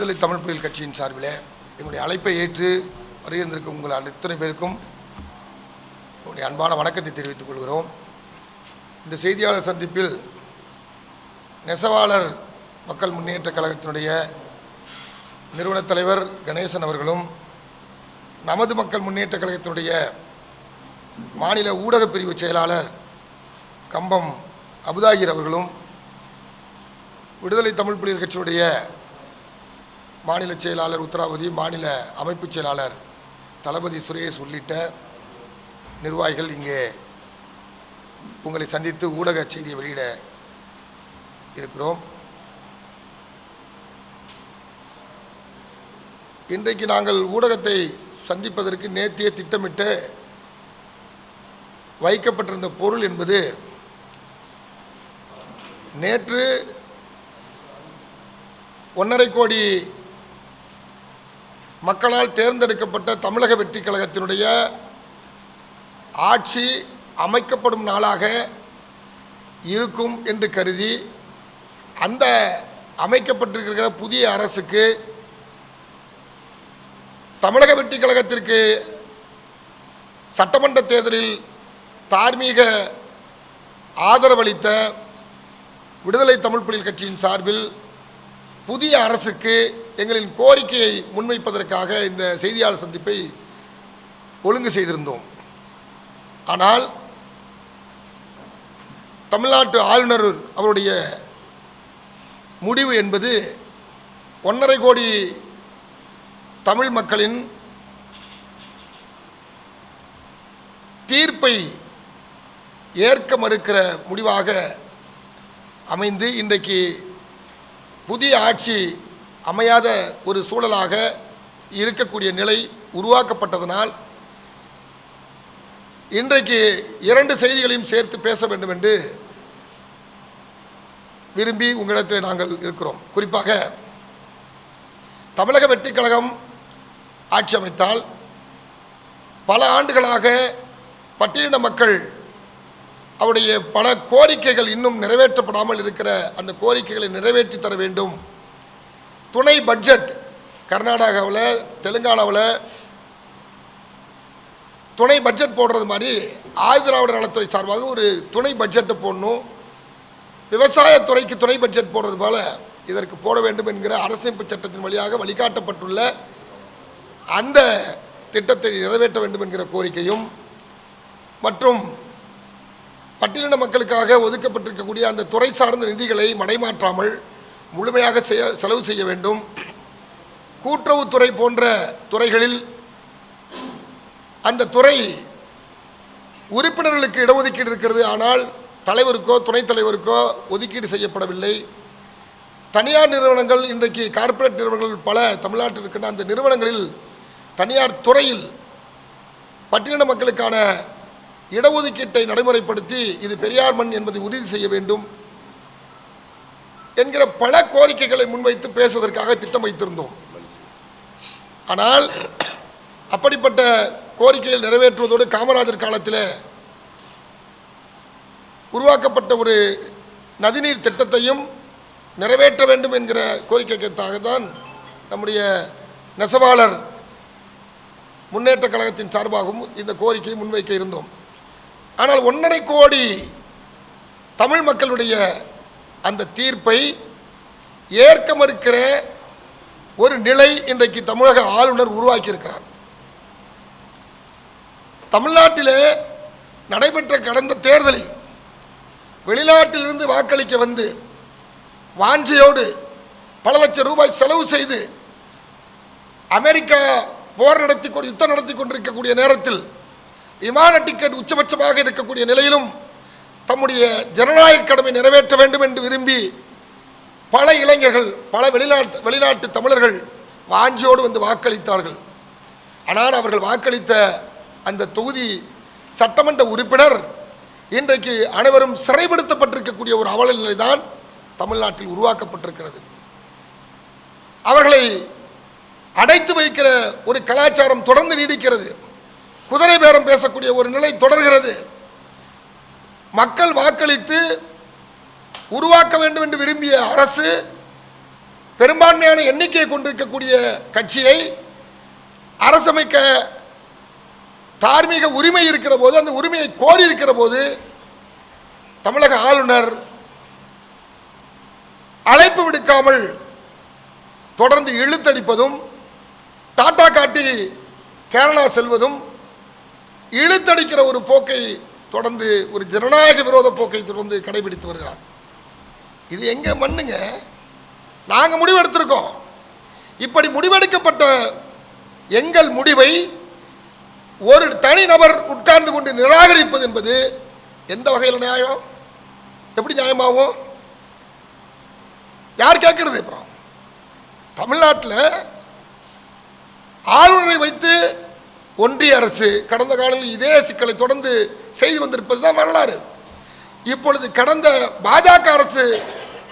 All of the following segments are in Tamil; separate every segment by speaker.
Speaker 1: விடுதலை தமிழ் புலிகள் கட்சியின் சார்பில் எங்களுடைய அழைப்பை ஏற்று வருகின்றிருக்கும் உங்கள் அத்தனை பேருக்கும் உங்களுடைய அன்பான வணக்கத்தை தெரிவித்துக் கொள்கிறோம். இந்த செய்தியாளர் சந்திப்பில் நெசவாளர் மக்கள் முன்னேற்ற கழகத்தினுடைய நிறுவனத் தலைவர் கணேசன் அவர்களும், நமது மக்கள் முன்னேற்ற கழகத்தினுடைய மாநில ஊடகப் பிரிவு செயலாளர் கம்பம் அபுதாகிர் அவர்களும், விடுதலை தமிழ் புலிகள் கட்சியுடைய மாநில செயலாளர் உத்தராவதி, மாநில அமைப்பு செயலாளர் தளபதி சுரேஷ் உள்ளிட்ட நிர்வாகிகள் இங்கே உங்களை சந்தித்து ஊடக செய்தியை வெளியிட இருக்கிறோம். இன்றைக்கு நாங்கள் ஊடகத்தை சந்திப்பதற்கு நேத்திய திட்டமிட்டு வைக்கப்பட்டிருந்த பொருள் என்பது, நேற்று 1.5 கோடி மக்களால் தேர்ந்தெடுக்கப்பட்ட தமிழக வெற்றி கழகத்தினுடைய ஆட்சி அமைக்கப்படும் நாளாக இருக்கும் என்று கருதி, அந்த அமைக்கப்பட்டிருக்கிற புதிய அரசுக்கு தமிழக வெற்றி கழகத்திற்கு சட்டமன்ற தேர்தலில் தார்மீக ஆதரவளித்த விடுதலை தமிழ் புலிகள் கட்சியின் சார்பில் புதிய அரசுக்கு எங்களின் கோரிக்கையை முன்வைப்பதற்காக இந்த செய்தியாளர் சந்திப்பை ஒழுங்கு செய்திருந்தோம். ஆனால் தமிழ்நாட்டு ஆளுநர் அவருடைய முடிவு என்பது 1.5 கோடி தமிழ் மக்களின் தீர்ப்பை ஏற்க மறுக்கிற முடிவாக அமைந்து, இன்றைக்கு புதிய ஆட்சி அமையாத ஒரு சூழலாக இருக்கக்கூடிய நிலை உருவாக்கப்பட்டதனால், இன்றைக்கு 2 செய்திகளையும் சேர்த்து பேச வேண்டும் என்று விரும்பி உங்களிடத்தில் நாங்கள் இருக்கிறோம். குறிப்பாக தமிழக வெற்றி கழகம் ஆட்சி அமைத்தால் பல ஆண்டுகளாக பட்டியலின மக்கள் அவருடைய பல கோரிக்கைகள் இன்னும் நிறைவேற்றப்படாமல் இருக்கிற அந்த கோரிக்கைகளை நிறைவேற்றி தர வேண்டும். துணை பட்ஜெட் கர்நாடகாவில், தெலுங்கானாவில் துணை பட்ஜெட் போடுறது மாதிரி ஆதிதிராவிடர் நலத்துறை சார்பாக ஒரு துணை பட்ஜெட்டை போடணும். விவசாயத்துறைக்கு துணை பட்ஜெட் போடுறது போல இதற்கு போட வேண்டும் என்கிற அரசமைப்பு சட்டத்தின் வழியாக வழிகாட்டப்பட்டுள்ள அந்த திட்டத்தை நிறைவேற்ற வேண்டும் என்கிற கோரிக்கையும், மற்றும் பட்டியலின மக்களுக்காக ஒதுக்கப்பட்டிருக்கக்கூடிய அந்த துறை சார்ந்த நிதிகளை மடைமாற்றாமல் முழுமையாக செலவு செய்ய வேண்டும். கூட்டுறவுத்துறை போன்ற துறைகளில் அந்த துறை உறுப்பினர்களுக்கு இடஒதுக்கீடு இருக்கிறது, ஆனால் தலைவருக்கோ துணைத் தலைவருக்கோ ஒதுக்கீடு செய்யப்படவில்லை. தனியார் நிறுவனங்கள், இன்றைக்கு கார்ப்பரேட் நிறுவனங்கள் பல தமிழ்நாட்டில் இருக்கின்ற அந்த நிறுவனங்களில் தனியார் துறையில் பட்டியலின மக்களுக்கான இடஒதுக்கீட்டை நடைமுறைப்படுத்தி இது பெரியார் மண் என்பதை உறுதி செய்ய வேண்டும் என்கிற பல கோரிக்கைகளை முன்வைத்து பேசுவதற்காக திட்டம் வைத்திருந்தோம். ஆனால் அப்படிப்பட்ட கோரிக்கைகள் நிறைவேற்றுவதோடு காமராஜர் காலத்தில் உருவாக்கப்பட்ட ஒரு நதிநீர் திட்டத்தையும் நிறைவேற்ற வேண்டும் என்கிற கோரிக்கைக்காக தான் நம்முடைய நெசவாளர் முன்னேற்ற கழகத்தின் சார்பாகவும் இந்த கோரிக்கையை முன்வைக்க இருந்தோம். ஆனால் 1.5 கோடி தமிழ் மக்களுடைய அந்த தீர்ப்பை ஏற்க மறுக்கிற ஒரு நிலை இன்றைக்கு தமிழக ஆளுநர் உருவாக்கியிருக்கிறார். தமிழ்நாட்டிலே நடைபெற்ற கடந்த தேர்தலில் வெளிநாட்டிலிருந்து வாக்களிக்க வந்து வாஞ்சையோடு பல லட்சம் ரூபாய் செலவு செய்து அமெரிக்கா போர் யுத்தம் நடத்தி கொண்டிருக்கக்கூடிய நேரத்தில் விமான டிக்கெட் உச்சபட்சமாக இருக்கக்கூடிய நிலையிலும் தம்முடைய ஜனநாயக கடமை நிறைவேற்ற வேண்டும் என்று விரும்பி பல இளைஞர்கள், பல வெளிநாட்டு தமிழர்கள் வாஞ்சியோடு வந்து வாக்களித்தார்கள். ஆனால் அவர்கள் வாக்களித்த அந்த தொகுதி சட்டமன்ற உறுப்பினர் இன்றைக்கு அனைவரும் சிறைப்படுத்தப்பட்டிருக்கக்கூடிய ஒரு அவல நிலை தான் தமிழ்நாட்டில் உருவாக்கப்பட்டிருக்கிறது. அவர்களை அடைத்து வைக்கிற ஒரு கலாச்சாரம் தொடர்ந்து நீடிக்கிறது. குதிரை பேரம் பேசக்கூடிய ஒரு நிலை தொடர்கிறது. மக்கள் வாக்களித்து உருவாக்க வேண்டும் என்று விரும்பிய அரசு பெரும்பான்மையான எண்ணிக்கையை கொண்டிருக்கக்கூடிய கட்சியை அரசமைக்க தார்மீக உரிமை இருக்கிற போது, அந்த உரிமையை கோரி இருக்கிற போது தமிழக ஆளுநர் அழைப்பு விடுக்காமல் தொடர்ந்து இழுத்தடிப்பதும், டாடா காட்டி கேரளா செல்வதும், இழுத்தடிக்கிற ஒரு போக்கை தொடர்ந்து, ஒரு ஜனநாயக விரோத போக்கை தொடர்ந்து கடைபிடித்து வருகிறார். இது எங்க மண்ணுங்க? நாங்கள் முடிவெடுத்திருக்கோம். இப்படி முடிவெடுக்கப்பட்ட எங்கள் முடிவை ஒரு தனிநபர் உட்கார்ந்து கொண்டு நிராகரிப்பது என்பது எந்த வகையில் நியாயம்? எப்படி நியாயமாகும்? யார் கேட்கறது? அப்புறம் தமிழ்நாட்டில் ஆளுநரை வைத்து ஒன்றிய அரசு கடந்த காலங்களில் இதே சிக்கலை தொடர்ந்து செய்து வந்திருப்பது தான் வரலாறு. இப்பொழுது கடந்த பாஜக அரசு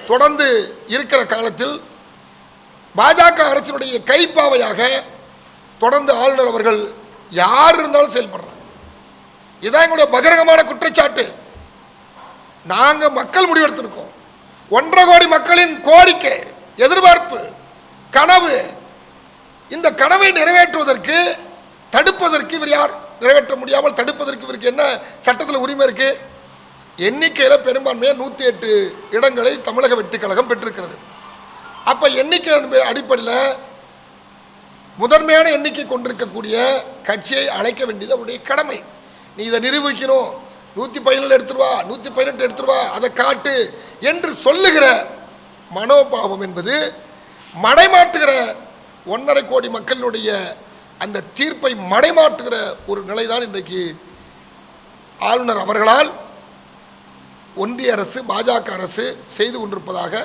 Speaker 1: தொடர்ந்து இருக்கிற காலத்தில் பாஜக அரசினுடைய கைப்பாவையாக தொடர்ந்து ஆளுநர் அவர்கள் யார் இருந்தாலும் செயல்படுறாங்க. இதான் எங்களுடைய பகிரங்கமான குற்றச்சாட்டு. நாங்கள் மக்கள் முடிவெடுத்திருக்கோம். 1.5 கோடி மக்களின் கோரிக்கை, எதிர்பார்ப்பு, கனவு. இந்த கனவை நிறைவேற்றுவதற்கு, தடுப்பதற்கு இவர் யார்? நிறைவேற்ற முடியாமல் தடுப்பதற்கு இவருக்கு என்ன சட்டத்தில் உரிமை இருக்கு? எண்ணிக்கையில் பெரும்பான்மையாக 108 இடங்களை தமிழக வெற்றிக் கழகம் பெற்றிருக்கிறது. அப்போ எண்ணிக்கை அடிப்படையில் முதன்மையான எண்ணிக்கை கொண்டிருக்கக்கூடிய கட்சியை அழைக்க வேண்டியது அவருடைய கடமை. நீ இதை நிரூபிக்கணும், 117 எடுத்துருவா, 118 எடுத்துருவா, அதை காட்டு என்று சொல்லுகிற மனோபாவம் என்பது மடைமாற்றுகிற 1.5 கோடி மக்களினுடைய அந்த தீர்ப்பை மடைமாற்றுகிற ஒரு நிலைதான் இன்றைக்கு ஆளுநர் அவர்களால் ஒன்றிய அரசு, பாஜக அரசு செய்து கொண்டிருப்பதாக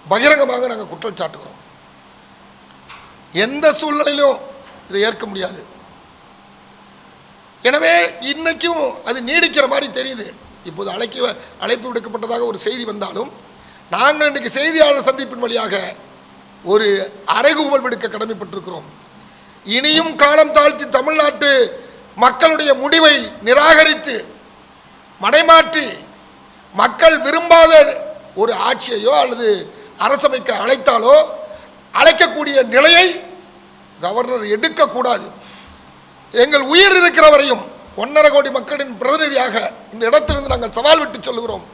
Speaker 1: பகிரங்கமாக நாங்கள் குற்றம் சாட்டுகிறோம். எந்த சூழ்நிலையிலும் இதை ஏற்க முடியாது. எனவே இன்னைக்கும் அது நீடிக்கிற மாதிரி தெரியுது. இப்போது அழைப்பு விடுக்கப்பட்டதாக ஒரு செய்தி வந்தாலும் நாங்கள் இன்றைக்கு செய்தியாளர் சந்திப்பின் வழியாக ஒரு அறைகூவல் விடுக்க கடமைப்பட்டிருக்கிறோம். இனியும் காலம் தாழ்த்தி தமிழ்நாட்டு மக்களுடைய முடிவை நிராகரித்து மடைமாற்றி மக்கள் விரும்பாத ஒரு ஆட்சியையோ அல்லது அரசமைக்க அழைத்தாலோ அழைக்கக்கூடிய நிலையை கவர்னர் எடுக்கக்கூடாது. எங்கள் உயிர் இருக்கிற வரையும் 1.5 கோடி மக்களின் பிரதிநிதியாக இந்த இடத்திலிருந்து நாங்கள் சவால் விட்டு சொல்லுகிறோம்.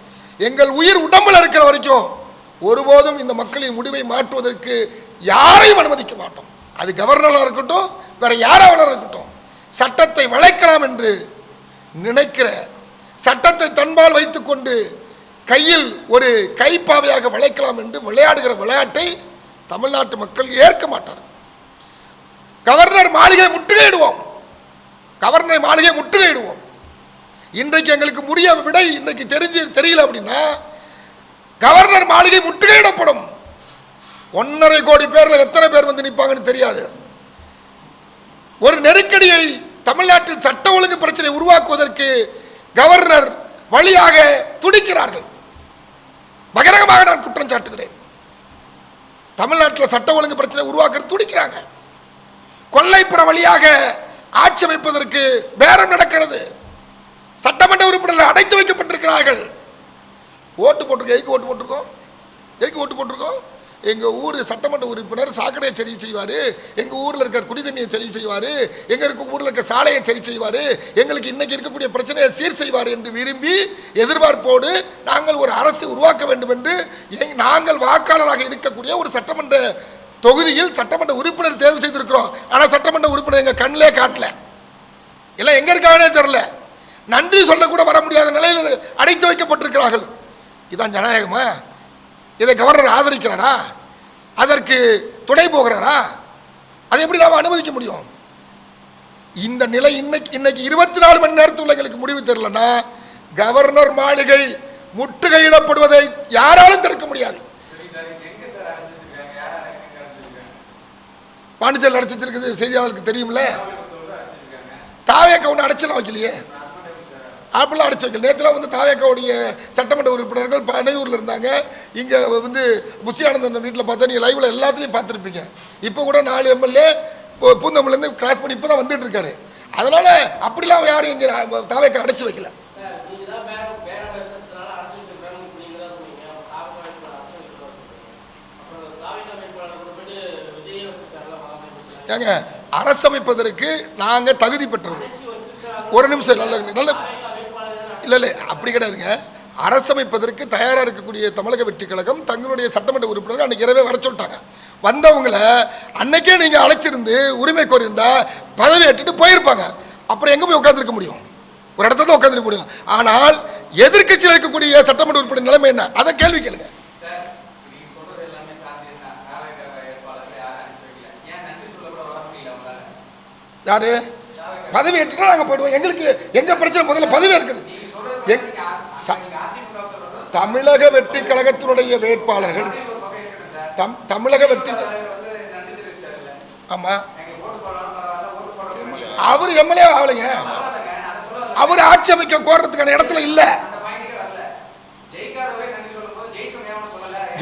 Speaker 1: எங்கள் உயிர் உடம்பில் இருக்கிற வரைக்கும் ஒருபோதும் இந்த மக்களின் முடிவை மாற்றுவதற்கு யாரையும் அனுமதிக்க மாட்டோம். அது கவர்னராக இருக்கட்டும், வேற யாராவது இருக்கட்டும். சட்டத்தை வளைக்கலாம் என்று நினைக்கிற, சட்டத்தை தன்பால் வைத்துக்கொண்டு கையில் ஒரு கைப்பாவையாக வளைக்கலாம் என்று விளையாடுகிற விளையாட்டை தமிழ்நாட்டு மக்கள் ஏற்க மாட்டார்கள். கவர்னர் மாளிகை முற்றுகையிடுவோம். கவர்னர் மாளிகை முற்றுகையிடுவோம். இன்றைக்கு எங்களுக்கு முடிய விடை இன்னைக்கு தெரியல அப்படின்னா கவர்னர் மாளிகை முற்றுகையிடப்படும். 1.5 கோடி பேர்ல எத்தனை பேர் வந்து நிற்பாங்கன்னு தெரியாது. ஒரு நெருக்கடியை தமிழ்நாட்டில் சட்ட ஒழுங்கு பிரச்சனை உருவாக்குவதற்கு கவர்னர் வழியாக துடிக்கிறார்கள். பகிரங்கமாக நான் குற்றம் சாட்டுகிறேன். தமிழ்நாட்டில் சட்ட ஒழுங்கு பிரச்சனை உருவாக்க துடிக்கிறாங்க. கொல்லைப்புற வழியாக ஆட்சி அமைப்பதற்கு பேரம் நடக்கிறது. சட்டமன்ற உறுப்பினர்கள் அடைத்து வைக்கப்பட்டிருக்கிறார்கள். ஓட்டு போட்டிருக்கோம். எதுக்கு ஓட்டு போட்டிருக்கோம்? எங்கள் ஊர் சட்டமன்ற உறுப்பினர் சாக்கடையை சரி செய்வார், எங்கள் ஊரில் இருக்கிற குடிதண்ணியை சரி செய்வார், எங்கள் ஊரில் இருக்கிற சாலையை சரி செய்வார், எங்களுக்கு இன்னைக்கு இருக்கக்கூடிய பிரச்சனையை சீர் செய்வார் என்று விரும்பி எதிர்பார்ப்போடு நாங்கள் ஒரு அரசு உருவாக்க வேண்டும் என்று நாங்கள் வாக்காளராக இருக்கக்கூடிய ஒரு சட்டமன்ற தொகுதியில் சட்டமன்ற உறுப்பினர் தேர்வு செய்திருக்கிறோம். ஆனால் சட்டமன்ற உறுப்பினர் எங்கள் கண்ணிலே காட்டல, எல்லாம் எங்கே இருக்காங்கன்னே தெரியல. நன்றி சொல்ல கூட வர முடியாத நிலையில் அடைத்து வைக்கப்பட்டிருக்கிறார்கள். இதான் ஜனநாயகமா? இதை கவர்னர் ஆதரிக்கிறாரா? அதற்கு துணை போகிறாரா? அதை எப்படி நாம் அனுமதிக்க முடியும்? இந்த நிலை இன்னைக்கு 24 மணி நேரத்துக்குள்ள எங்களுக்கு முடிவு தெரியலன்னா கவர்னர் மாளிகை முற்றுகையிடப்படுவதை யாராலும் தடுக்க முடியாது. பாண்டிச்சேரியில் அடைச்சி வச்சிருக்குது செய்தியாளருக்கு தெரியும்ல. தாவேக்க ஒன்று அடைச்சலாம் வைக்கலையே, அப்படிலாம் அடைச்சி வைக்கல. நேற்றுலாம் வந்து தாவேக்காவுடைய சட்டமன்ற உறுப்பினர்கள் பனையூரில் இருந்தாங்க. இங்கே வந்து புஷியானந்தன் வீட்டில் பார்த்தா நீங்கள் லைவில் எல்லாத்துலேயும் பார்த்துருப்பீங்க. இப்போ கூட 4 எம்எல்ஏ பூந்தமல்லேருந்து கிராஸ் பண்ணி இப்போ தான் வந்துட்டு இருக்காரு. அதனால் அப்படிலாம் யாரும் இங்கே தாவேக்கா அடைச்சி வைக்கல. ஏங்க அரசமைப்பதற்கு நாங்கள் தகுதி பெற்றோம். ஒரு நிமிஷம், நல்ல நல்ல இல்லை அப்படி கிடையாதுங்க. அரசமைப்பதற்கு தயாராக இருக்கக்கூடிய தமிழக வெற்றி கழகம் தங்களுடைய சட்டமன்ற உறுப்பினர்கள் அன்றைக்கி இரவே வர சொல்லிட்டாங்க. வந்தவங்களை அன்னைக்கே நீங்கள் அழைச்சிருந்து உரிமை கோரியிருந்தா பதவி ஏற்றுட்டு போயிருப்பாங்க. அப்புறம் எங்கே போய் உட்காந்துருக்க முடியும்? ஒரு இடத்துல தான் உட்காந்துருக்க முடியும். ஆனால் எதிர்க்கட்சியில் இருக்கக்கூடிய சட்டமன்ற உறுப்பினர் நிலைமை என்ன, அதை கேள்வி கேளுங்க. யாரு பதவி ஏற்றுட்டா நாங்கள் போயிடுவோம். எங்களுக்கு எங்க பிரச்சனை முதல்ல பதவி இருக்குது. தமிழக வெற்றி கழகத்தினுடைய வேட்பாளர்கள் தமிழக வெற்றி, ஆமா அவர் எம்எல்ஏ ஆகலைங்க. அவர் ஆட்சி அமைக்க கோர்றதுக்கான இடத்துல இல்ல.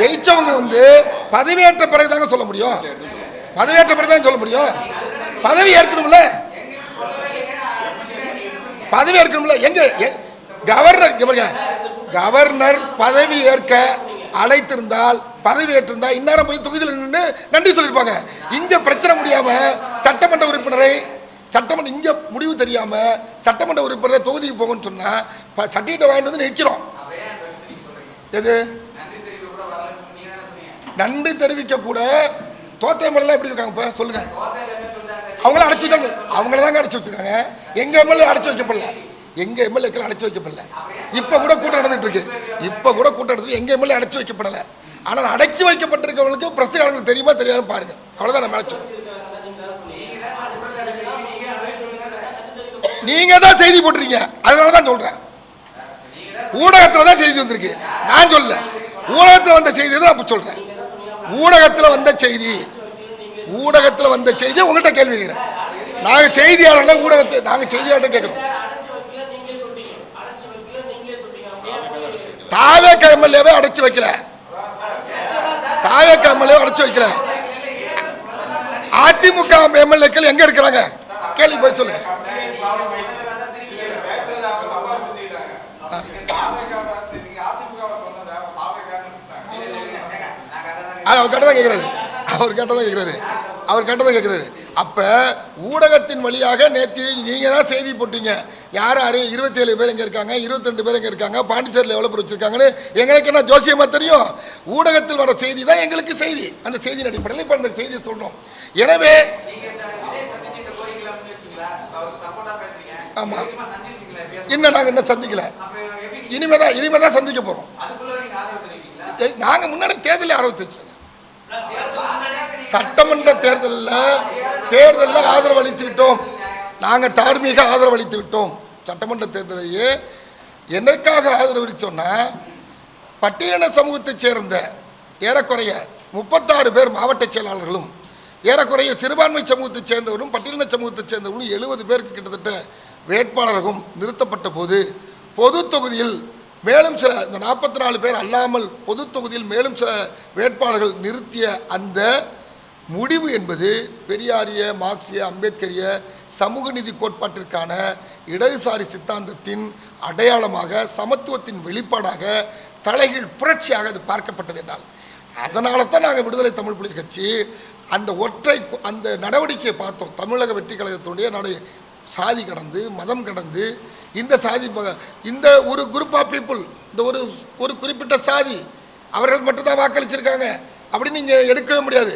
Speaker 1: ஜெயிச்சவங்க வந்து பதவியேற்ற பிறகுதாங்க சொல்ல முடியும். பதவியேற்ற பிறகுதான் சொல்ல முடியும். பதவி ஏற்கணும்ல, பதவி ஏற்கணும்ல. எங்க கவர்னர் பதவி ஏற்க அழைத்திருந்தால், பதவி ஏற்றிருந்தா இந்நேரம் போய் தொகுதியில் நின்று நன்றி சொல்லியிருப்பாங்க. இங்க பிரச்சனை முடியாம சட்டமன்ற உறுப்பினரை இங்க முடிவு தெரியாம சட்டமன்ற உறுப்பினரை தொகுதிக்கு போகணும்னு சொன்னா சர்டிஃபிகேட் வாங்கிட்டு வந்து நிற்கிறோம். எது நன்றி தெரிவிக்க கூட தோத்தையமெல்லாம் எப்படி இருக்காங்க இப்ப சொல்லுங்க. அவங்கள அடைச்சு வச்சாங்க, அவங்கள தாங்க அடைச்சு வச்சிருக்காங்க. எங்க எம்எல்ஏ அடைச்சு வைக்கப்படல, எங்க எம்எல்ஏக்கள் அடைச்சு வைக்கப்படல. இப்ப கூட கூட்டம் நடந்துட்டு இருக்கு. இப்ப கூட கூட்டம் நடந்து எங்க எம்எல்ஏ அடைச்சு வைக்கப்படல. ஆனால் அடைச்சு வைக்கப்பட்டிருக்கவங்களுக்கு பிரஸ்காரங்களுக்கு தெரியுமா தெரியாது பாருங்க. அவ்வளவுதான் நம்ம அழைச்சோம். நீங்க தான் செய்தி போட்டுறீங்க, அதனாலதான் சொல்றேன். ஊடகத்துல தான் செய்தி வந்திருக்கு, நான் சொல்ல. ஊடகத்துல வந்த செய்தி தான் அப்ப சொல்றேன். ஊடகத்துல வந்த செய்தி, ஊடகத்துல வந்த செய்தி உங்கள்கிட்ட கேள்வி கேட்கிறேன். நாங்க செய்தியாளர் ஊடகத்தை நாங்க செய்தியாளர் கேட்கிறோம். தாவேக எம்எல்ஏவை அடைச்சு வைக்கல, தாவேக எம்எல்ஏவை அடைச்சு வைக்கல. அதிமுக எம்எல்ஏக்கள் எங்க இருக்கிறாங்க கேள்வி போய் சொல்லுங்க. அவர் கேட்டதான் கேட்கிறாரு, அவர் கேட்டதான் கேட்கிறாரு, அவர் கேட்டதான் கேட்கிறாரு. அப்ப ஊடகத்தின் வழியாக நேற்று நீங்க தான் செய்தி போட்டீங்க. யார் 27 பேர் எங்க இருக்காங்க, 22 பேர் எங்க இருக்காங்க, பாண்டிச்சேரியில் எவ்வளவு பேர் வச்சிருக்காங்கன்னு எங்களுக்கு என்ன ஜோசியமா தெரியும்? ஊடகத்தில் வர செய்தி தான் எங்களுக்கு செய்தி. அந்த செய்தியின் அடிப்படையில் இப்ப அந்த செய்தியை சொல்றோம். எனவே ஆமா, இன்னும் நாங்க என்ன சந்திக்கல, இனிமேதான் சந்திக்க போறோம். நாங்க முன்னாடி தேர்தலில் ஆர்வத்தை வச்சிருக்கோம். சட்டமன்ற தேர்தலில் ஆதரவு அளித்து விட்டோம். நாங்க தார்மீக ஆதரவு அளித்து விட்டோம். சட்டமன்ற தேர்தலையே என்னைக்காக ஆதரவு அளித்தோம்னா, பட்டியலின சமூகத்தைச் சேர்ந்த ஏறக்குறைய 36 பேர் மாவட்ட செயலாளர்களும், ஏறக்குறைய சிறுபான்மை சமூகத்தைச் சேர்ந்தவரும் பட்டியலின சமூகத்தைச் சேர்ந்தவரும் 70 பேருக்கு கிட்டத்தட்ட வேட்பாளர்களும் நிறுத்தப்பட்ட போது, பொது தொகுதியில் மேலும் சில, இந்த 44 பேர் அல்லாமல் பொது தொகுதியில் மேலும் சில வேட்பாளர்கள் நிறுத்திய அந்த முடிவு என்பது பெரியாரிய, மார்க்சிய, அம்பேத்கரிய சமூக நீதி கோட்பாட்டிற்கான இடதுசாரி சித்தாந்தத்தின் அடையாளமாக, சமத்துவத்தின் வெளிப்பாடாக, தலைகீழ் புரட்சியாக அது பார்க்கப்பட்டது என்றால், அதனால தான் நாங்கள் விடுதலை தமிழ் புலி கட்சி அந்த நடவடிக்கையை பார்த்தோம். தமிழக வெற்றி கழகத்தினுடைய சாதி கடந்து, மதம் கடந்து, இந்த ஒரு குரூப் ஆஃப் பீப்புள், இந்த ஒரு குறிப்பிட்ட சாதி அவர்கள் மட்டும்தான் வாக்களிச்சிருக்காங்க அப்படின்னு நீங்கள் எடுக்கவே முடியாது.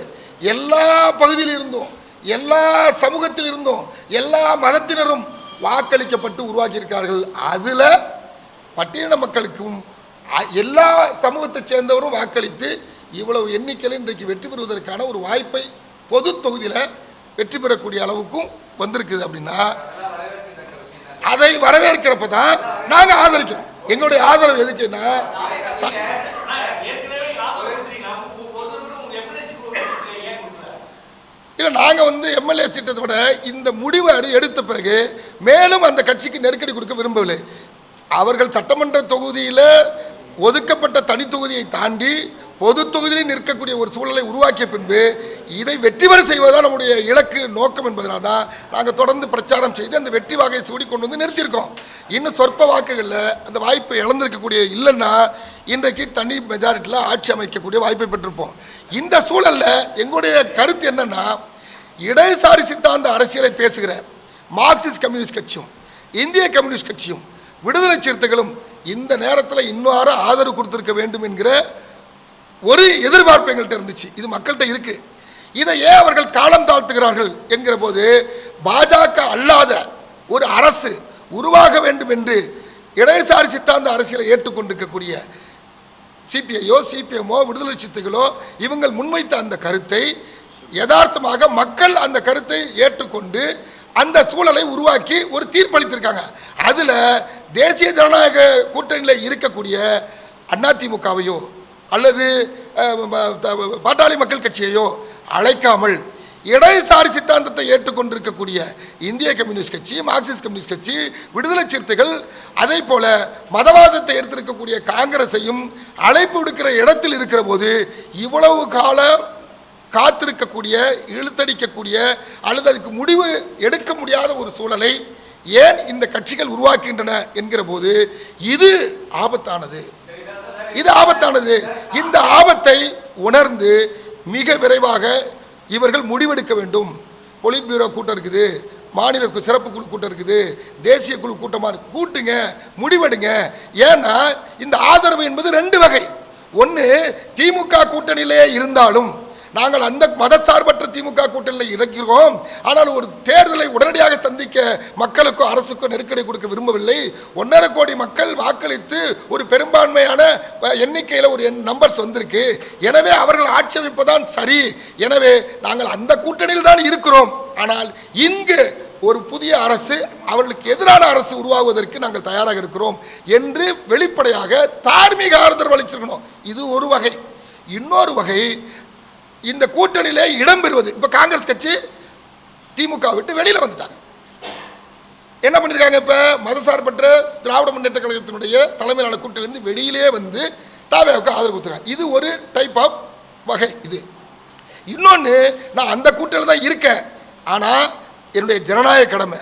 Speaker 1: எல்லா பகுதியில் இருந்தும், எல்லா சமூகத்தில் இருந்தும், எல்லா மதத்தினரும் வாக்களிக்கப்பட்டு உருவாக்கியிருக்கார்கள். அதில் பட்டியலின மக்களுக்கும் எல்லா சமூகத்தை சேர்ந்தவரும் வாக்களித்து இவ்வளவு எண்ணிக்கையில் இன்றைக்கு வெற்றி பெறுவதற்கான ஒரு வாய்ப்பை பொது தொகுதியில் வெற்றி பெறக்கூடிய அளவுக்கும் வந்திருக்குது. அப்படின்னா அதை வரவேற்கிறப்ப தான் நாங்கள் ஆதரிக்கிறோம். எங்களுடைய ஆதரவு எதுக்குன்னா, இல்லை நாங்கள் எம்எல்ஏ சீட்டத்தை விட இந்த முடிவை எடுத்த பிறகு மேலும் அந்த கட்சிக்கு நெருக்கடி கொடுக்க விரும்பவில்லை. அவர்கள் சட்டமன்ற தொகுதியில் ஒதுக்கப்பட்ட தனி தொகுதியை தாண்டி பொது தொகுதியில் நிற்கக்கூடிய ஒரு சூழலை உருவாக்கிய பின்பு இதை வெற்றி பெற செய்வதுதான் நம்முடைய இலக்கு, நோக்கம் என்பதனால தான் நாங்கள் தொடர்ந்து பிரச்சாரம் செய்து அந்த வெற்றி வாக்கை சூடி கொண்டு வந்து நிறுத்தியிருக்கோம். இன்னும் சொற்ப வாக்குகளில் அந்த வாய்ப்பை இழந்திருக்கக்கூடிய, இல்லைன்னா இன்றைக்கு தனி மெஜாரிட்டியில் ஆட்சி அமைக்கக்கூடிய வாய்ப்பை பெற்றிருப்போம். இந்த சூழலில் எங்களுடைய கருத்து என்னன்னா, இடதுசாரி சித்தாந்த அரசியலை பேசுகிற மார்க்சிஸ்ட் கம்யூனிஸ்ட் கட்சியும் இந்திய கம்யூனிஸ்ட் கட்சியும் விடுதலை சிறுத்தைகளும் இந்த நேரத்தில் இன்னொரு ஆதரவு கொடுத்திருக்க வேண்டும் என்கிற ஒரு எதிர்பார்ப்பு எங்கள்கிட்ட இருந்துச்சு. இது மக்கள்கிட்ட இருக்கு. இதை ஏன் அவர்கள் காலம் தாழ்த்துகிறார்கள் என்கிற போது பாஜக அல்லாத ஒரு அரசு உருவாக வேண்டும் என்று இடதுசாரி சித்தாந்த அரசியலை ஏற்றுக்கொண்டிருக்கக்கூடிய சிபிஐயோ சிபிஎம்மோ விடுதலை சிறுத்தைகளோ இவங்கள் முன்வைத்த அந்த கருத்தை யதார்த்தமாக மக்கள் அந்த கருத்தை ஏற்றுக்கொண்டு அந்த சூழலை உருவாக்கி ஒரு தீர்ப்பளித்திருக்காங்க. அதில் தேசிய ஜனநாயக கூட்டணியில் இருக்கக்கூடிய அதிமுகவையோ அல்லது பாட்டாளி மக்கள் கட்சியையோ அழைக்காமல் இடதுசாரி சித்தாந்தத்தை ஏற்றுக்கொண்டிருக்கக்கூடிய இந்திய கம்யூனிஸ்ட் கட்சி, மார்க்சிஸ்ட் கம்யூனிஸ்ட் கட்சி, விடுதலை சிறுத்தைகள், அதே போல மதவாதத்தை எடுத்திருக்கக்கூடிய காங்கிரஸையும் அழைப்பு விடுக்கிற இடத்தில் இருக்கிற போது இவ்வளவு காலம் காத்திருக்கக்கூடிய, இழுத்தடிக்கக்கூடிய அல்லது அதுக்கு முடிவு எடுக்க முடியாத ஒரு சூழலை ஏன் இந்த கட்சிகள் உருவாக்குகின்றன என்கிற போது இது ஆபத்தானது. இந்த ஆபத்தை உணர்ந்து மிக விரைவாக இவர்கள் முடிவெடுக்க வேண்டும். பொலிட் பியூரோ கூட்டம் இருக்குது, மாநில சிறப்பு குழு கூட்டம் இருக்குது, தேசிய குழு கூட்டமாக கூட்டுங்க, முடிவெடுங்க. ஏன்னா இந்த ஆதரவு என்பது ரெண்டு வகை. ஒன்று, திமுக கூட்டணியிலே இருந்தாலும் நாங்கள் அந்த மதசார்பற்ற திமுக கூட்டணியில் இருக்கிறோம், ஆனால் ஒரு தேர்தலை உடனடியாக சந்திக்க மக்களுக்கோ அரசுக்கோ நெருக்கடி கொடுக்க விரும்பவில்லை. 1.5 கோடி மக்கள் வாக்களித்து ஒரு பெரும்பான்மையான எண்ணிக்கையில் ஒரு நம்பர்ஸ் வந்திருக்கு. எனவே அவர்கள் ஆட்சி அமைப்பதான் சரி. எனவே நாங்கள் அந்த கூட்டணியில் தான் இருக்கிறோம். ஆனால் இங்கு ஒரு புதிய அரசு, அவர்களுக்கு எதிரான அரசு உருவாகுவதற்கு நாங்கள் தயாராக இருக்கிறோம் என்று வெளிப்படையாக தார்மீக ஆதரவு அளிச்சிருக்கணும். இது ஒரு வகை. இன்னொரு வகை, இந்த கூட்டணியிலே இடம்பெறுவது. இப்ப காங்கிரஸ் கட்சி திமுக விட்டு வெளியில வந்துட்டாங்க. என்ன பண்ணிருக்காங்க? இப்ப மதசார்பற்ற திராவிட முன்னேற்ற கழகத்தினுடைய தலைமையிலான கூட்டணியிலிருந்து வெளியிலே வந்து தாவேவுக்கு ஆதரவு கொடுத்துருக்காங்க. இது ஒரு டைப் ஆஃப் வகை. இது இன்னொன்று, நான் அந்த கூட்டணியில் தான் இருக்கேன், ஆனால் என்னுடைய ஜனநாயக கடமை,